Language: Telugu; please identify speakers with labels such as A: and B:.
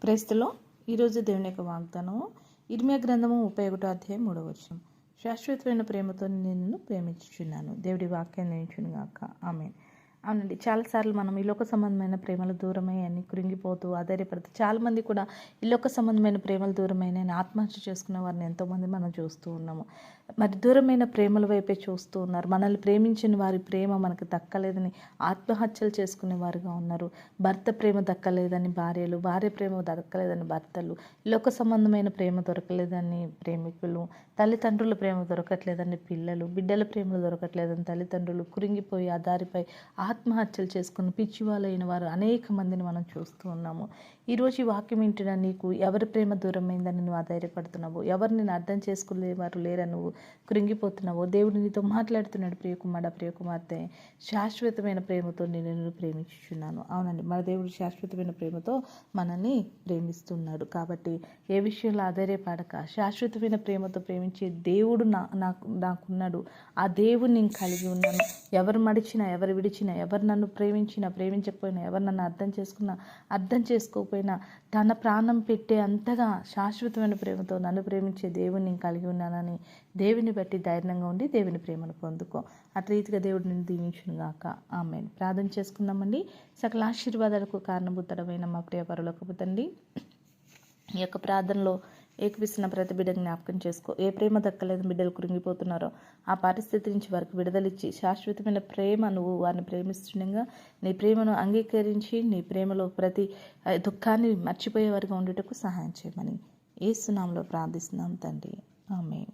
A: క్రైస్తలో ఈరోజు దేవుని యొక్క వాగ్దానము ఇర్మియా గ్రంథము 31వ అధ్యాయం 3వ వచనం. శాశ్వతమైన ప్రేమతో నిన్ను ప్రేమించుచున్నాను. దేవుడి వాక్యాన్ని నించునుగాక. ఆమేన్. అవునండి, చాలాసార్లు మనం ఈ లోక సంబంధమైన ప్రేమలు దూరమై అని కృంగిపోతూ ఆధారపడుతూ చాలామంది కూడా ఈ లోక సంబంధమైన ప్రేమలు దూరమైన ఆత్మహత్య చేసుకున్న వారిని ఎంతోమంది మనం చూస్తూ ఉన్నాము. మరి దూరమైన ప్రేమల వైపే చూస్తూ ఉన్నారు. మనల్ని ప్రేమించిన వారి ప్రేమ మనకు దక్కలేదని ఆత్మహత్యలు చేసుకునే వారుగా ఉన్నారు. భర్త ప్రేమ దక్కలేదని భార్యలు, భార్య ప్రేమ దక్కలేదని భర్తలు, లోక సంబంధమైన ప్రేమ దొరకలేదని ప్రేమికులు, తల్లిదండ్రుల ప్రేమ దొరకట్లేదని పిల్లలు, బిడ్డల ప్రేమ దొరకట్లేదని తల్లిదండ్రులు కురింగిపోయి ఆ దారిపై ఆత్మహత్యలు చేసుకుని పిచ్చివాళ్ళైన వారు అనేక మందిని మనం చూస్తూ ఉన్నాము. ఈరోజు ఈ వాక్యం వింటున్నా నీకు ఎవరి ప్రేమ దూరమైందని నువ్వు ఆధారపడుతున్నావు, ఎవరు నేను అర్థం చేసుకునేవారు లేరా నువ్వు కృంగిపోతున్నావు, దేవుడు నీతో మాట్లాడుతున్నాడు. ప్రియకుమారుడా, ప్రియకుమార్తె, శాశ్వతమైన ప్రేమతో నేను ప్రేమించుచున్నాను. అవునండి, మన దేవుడు శాశ్వతమైన ప్రేమతో మనల్ని ప్రేమిస్తున్నాడు. కాబట్టి ఏ విషయంలో ఆధారపడక శాశ్వతమైన ప్రేమతో ప్రేమించే దేవుడు నాకున్నాడు. ఆ దేవుడు నేను కలిగి ఉన్నాను. ఎవరు మడిచినా, ఎవరు విడిచినా, ఎవరు నన్ను ప్రేమించినా, ప్రేమించకపోయినా, ఎవరు నన్ను అర్థం చేసుకున్నా, అర్థం చేసుకోకపోయినా తన ప్రాణం పెట్టే అంతగా శాశ్వతమైన ప్రేమతో నన్ను ప్రేమించే దేవుని నేను కలిగి ఉన్నానని దేవుని బట్టి ధైర్యంగా ఉండి దేవుని ప్రేమను పొందుకో. అటు రీతిగా దేవుడు నిన్ను దీవించునుగాక. ఆమేన్. ప్రార్థన చేసుకుందామండి. సకల ఆశీర్వాదాలకు కారణభూతమైన మా ప్రియ పరలోకపు తండ్రి, ఈ యొక్క ప్రార్థనలో ఏకపిస్తున్న ప్రతి బిడ్డ జ్ఞాపకం చేసుకో. ఏ ప్రేమ దక్కలేదు బిడ్డలు కృంగిపోతున్నారో ఆ పరిస్థితి నుంచి వారికి విడుదలిచ్చి శాశ్వతమైన ప్రేమ నువ్వు వారిని ప్రేమిస్తుండగా నీ ప్రేమను అంగీకరించి నీ ప్రేమలో ప్రతి దుఃఖాన్ని మర్చిపోయే వారిగా ఉండేటకు సహాయం చేయమని యేసు నామములో ప్రార్థిస్తున్నాం తండ్రి. ఆమేన్.